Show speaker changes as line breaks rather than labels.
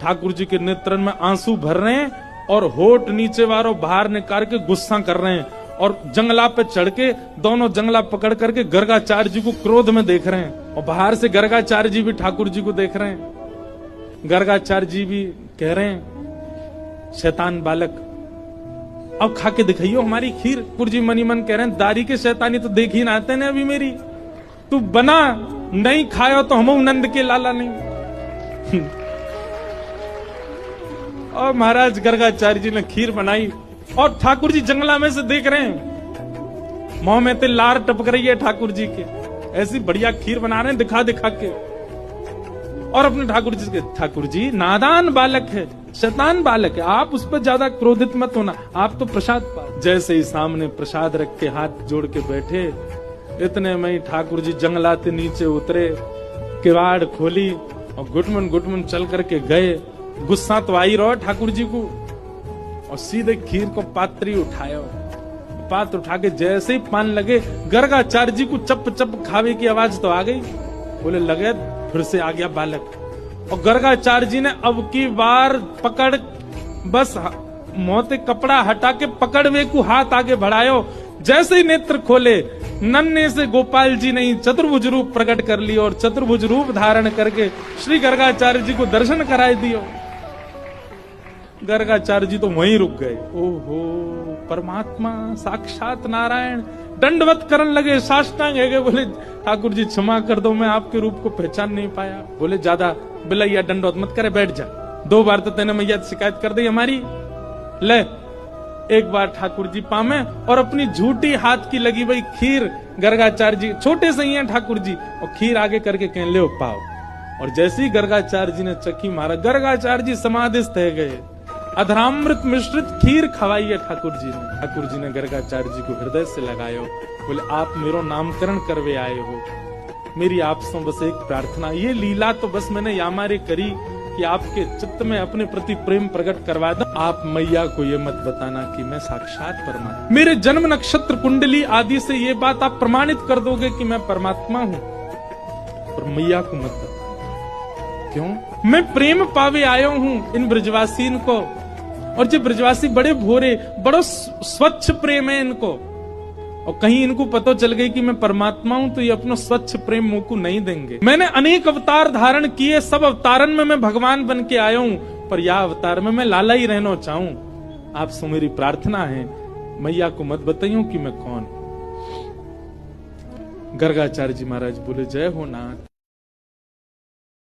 ठाकुर जी के नेत्रन में आंसू भर रहे हैं और होठ नीचे वालों बाहर निकाल के गुस्सा कर रहे हैं और जंगला पे चढ़ के दोनों जंगला पकड़ करके गर्गाचार्य जी को क्रोध में देख रहे हैं और बाहर से गर्गाचार्य जी भी ठाकुर जी को देख रहे हैं। गर्गाचार्य जी भी कह रहे हैं शैतान बालक अब खा के दिखाइयो हमारी खीर। ठाकुर जी मनी मन कह रहे हैं दारी के शैतानी तो देख ही ना आते ने अभी मेरी, तू बना नहीं खायो तो हम नंद के लाला नहीं। और महाराज गर्गाचार्य जी ने खीर बनाई और ठाकुर जी जंगला में से देख रहे हैं, मुंह में ते लार टपक रही है ठाकुर जी के, ऐसी बढ़िया खीर बना रहे हैं दिखा दिखा के। और अपने ठाकुर जी नादान बालक है, शैतान बालक है, आप उस पर ज्यादा क्रोधित मत होना, आप तो प्रसाद पा। जैसे ही सामने प्रसाद रख के हाथ जोड़ के बैठे, इतने में ही ठाकुर जी जंगलाते नीचे उतरे, किवाड़ खोली और गुटमन चल करके गए। गुस्सा तो आई रहो ठाकुर जी को और सीधे खीर को पात्री उठाया, पात्र उठा के जैसे ही पान लगे गर्गाचार्य जी को चप चप खावे की आवाज तो आ गई। बोले लगे फिर से आ गया बालक। और गर्गाचार्य जी ने अब की बार पकड़ बस मोते कपड़ा हटा के पकड़ वे को हाथ आगे बढ़ायो। जैसे ही नेत्र खोले नन्हे से गोपाल जी ने चतुर्भुज रूप प्रकट कर लिया और चतुर्भुज रूप धारण करके श्री गर्गाचार्य जी को दर्शन कराए दियो। गर्गाचार्य जी तो वहीं रुक गए। ओहो परमात्मा साक्षात नारायण दंडवत करने लगे, साष्टांग है गए। बोले ठाकुर जी क्षमा कर दो, मैं आपके रूप को पहचान नहीं पाया। बोले ज्यादा बिलैया दंडवत मत करे, बैठ जा, 2 बार तो तेने मैया शिकायत कर दी हमारी। ले एक बार ठाकुर जी पामे और अपनी झूठी हाथ की लगी भाई खीर गर्गाचार्य जी छोटे से ही हैं ठाकुर जी और खीर आगे करके कह ले पाओ। और जैसे ही गर्गाचार्य जी ने चक्की मारा गर्गाचार्य जी समाधिस्थ है गए। अधरामृत मिश्रित खीर खवाई है ठाकुर जी ने। ठाकुर जी ने गर्गाचार्य जी को हृदय से लगायो। बोले आप मेरो नामकरण करवे आए हो, मेरी आपसे बस एक प्रार्थना, ये लीला तो बस मैंने यामारे करी कि आपके चित्त में अपने प्रति प्रेम प्रकट करवा दूं। आप मैया को ये मत बताना कि मैं साक्षात परमात्मा, मेरे जन्म नक्षत्र कुंडली आदि से ये बात आप प्रमाणित कर दोगे कि मैं परमात्मा हूं, पर मैया को मत बताना। क्यों? मैं प्रेम पावे आयो हूं इन ब्रजवासीन को, और जो ब्रजवासी बड़े भोरे, बड़ो स्वच्छ प्रेम है इनको, और कहीं इनको पता चल गई कि मैं परमात्मा हूं तो ये अपना स्वच्छ प्रेम मुंह को नहीं देंगे। मैंने अनेक अवतार धारण किए, सब अवतारन में मैं भगवान बन के आया हूं, पर यह अवतार में मैं लाला ही रहना चाहूं। आपसे मेरी प्रार्थना है मैया को मत बताइयो कि मैं कौन। गर्गाचार्य जी महाराज बोले जय हो नाथ।